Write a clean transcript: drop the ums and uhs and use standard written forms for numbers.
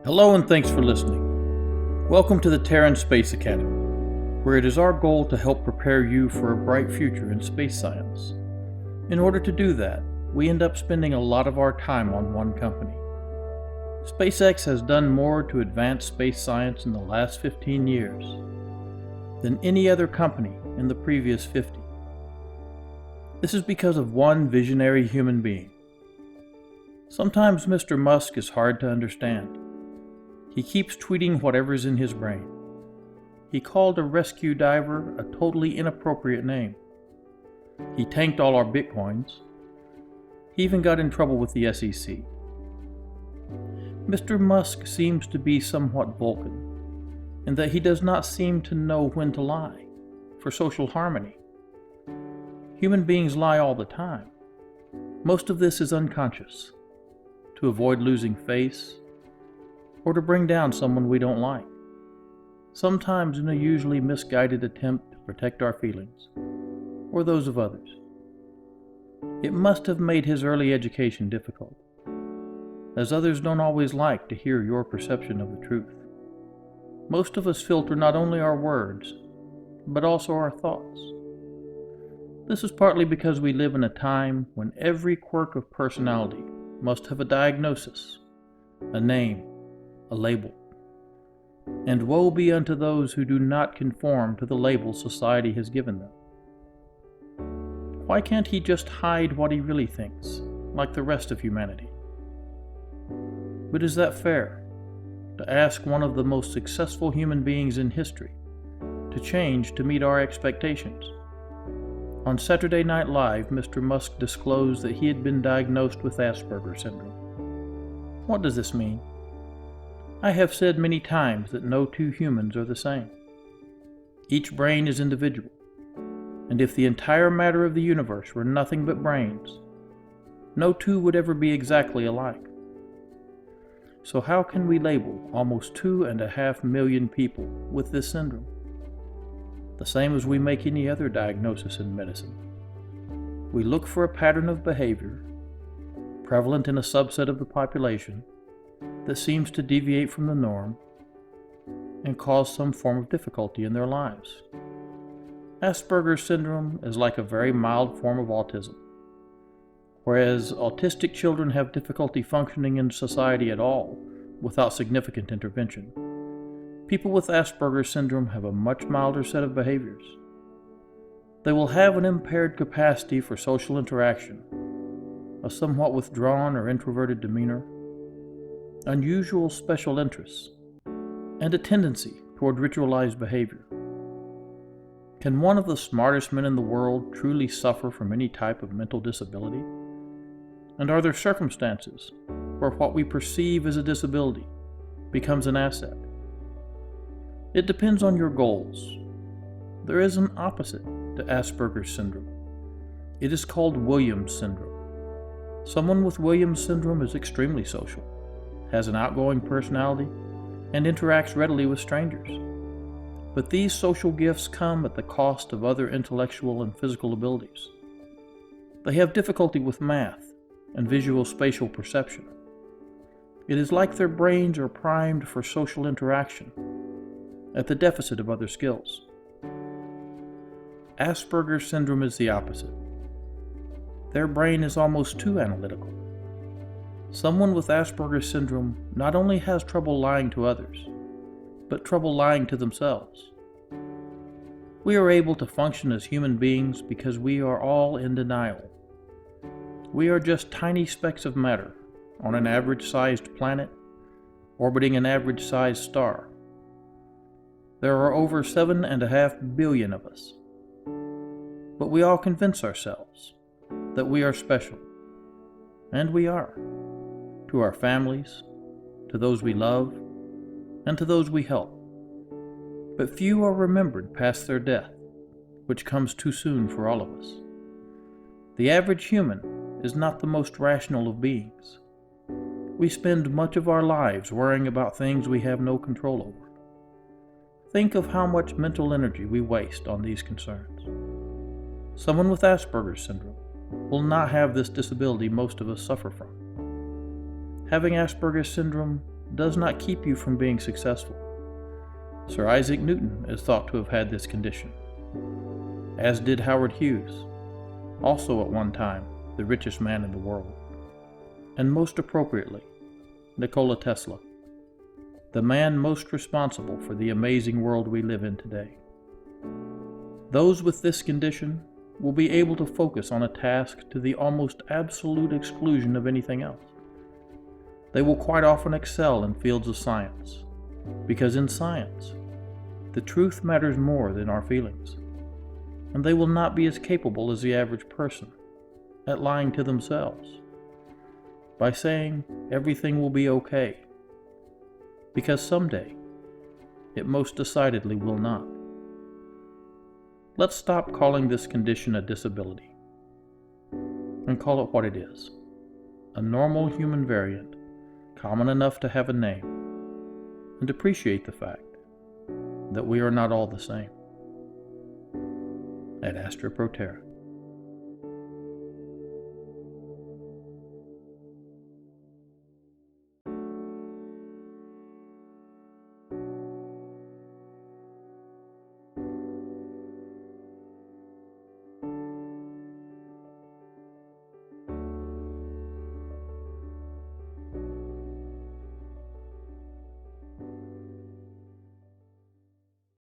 Hello and thanks for listening. Welcome to the Terran Space Academy, where it is our goal to help prepare you for a bright future in space science. In order to do that, we end up spending a lot of our time on one company. SpaceX has done more to advance space science in the last 15 years than any other company in the previous 50. This is because of one visionary human being. Sometimes Mr. Musk is hard to understand. He keeps tweeting whatever's in his brain. He called a rescue diver a totally inappropriate name. He tanked all our bitcoins. He even got in trouble with the SEC. Mr. Musk seems to be somewhat Vulcan, in that he does not seem to know when to lie, for social harmony. Human beings lie all the time. Most of this is unconscious, to avoid losing face, or to bring down someone we don't like, sometimes in a usually misguided attempt to protect our feelings, or those of others. It must have made his early education difficult, as others don't always like to hear your perception of the truth. Most of us filter not only our words, but also our thoughts. This is partly because we live in a time when every quirk of personality must have a diagnosis, a name, a label. And woe be unto those who do not conform to the label society has given them. Why can't he just hide what he really thinks, like the rest of humanity? But is that fair, to ask one of the most successful human beings in history to change to meet our expectations? On Saturday Night Live, Mr. Musk disclosed that he had been diagnosed with Asperger Syndrome. What does this mean? I have said many times that no two humans are the same. Each brain is individual, and if the entire matter of the universe were nothing but brains, no two would ever be exactly alike. So how can we label almost 2.5 million people with this syndrome? The same as we make any other diagnosis in medicine. We look for a pattern of behavior, prevalent in a subset of the population, that seems to deviate from the norm and cause some form of difficulty in their lives. Asperger Syndrome is like a very mild form of autism. Whereas autistic children have difficulty functioning in society at all without significant intervention, people with Asperger Syndrome have a much milder set of behaviors. They will have an impaired capacity for social interaction, a somewhat withdrawn or introverted demeanor, unusual special interests, and a tendency toward ritualized behavior. Can one of the smartest men in the world truly suffer from any type of mental disability? And are there circumstances where what we perceive as a disability becomes an asset? It depends on your goals. There is an opposite to Asperger's syndrome. It is called Williams syndrome. Someone with Williams syndrome is extremely social, has an outgoing personality, and interacts readily with strangers. But these social gifts come at the cost of other intellectual and physical abilities. They have difficulty with math and visual spatial perception. It is like their brains are primed for social interaction, at the deficit of other skills. Asperger's syndrome is the opposite. Their brain is almost too analytical. Someone with Asperger's syndrome not only has trouble lying to others, but trouble lying to themselves. We are able to function as human beings because we are all in denial. We are just tiny specks of matter on an average-sized planet orbiting an average-sized star. There are over 7.5 billion of us. But we all convince ourselves that we are special, and we are. To our families, to those we love, and to those we help. But few are remembered past their death, which comes too soon for all of us. The average human is not the most rational of beings. We spend much of our lives worrying about things we have no control over. Think of how much mental energy we waste on these concerns. Someone with Asperger's syndrome will not have this disability most of us suffer from. Having Asperger syndrome does not keep you from being successful. Sir Isaac Newton is thought to have had this condition, as did Howard Hughes, also at one time the richest man in the world, and most appropriately, Nikola Tesla, the man most responsible for the amazing world we live in today. Those with this condition will be able to focus on a task to the almost absolute exclusion of anything else. They will quite often excel in fields of science, because in science, the truth matters more than our feelings, and they will not be as capable as the average person at lying to themselves by saying everything will be okay, because someday it most decidedly will not. Let's stop calling this condition a disability and call it what it is, a normal human variant, common enough to have a name, and appreciate the fact that we are not all the same. Ad Astra Pro Terra.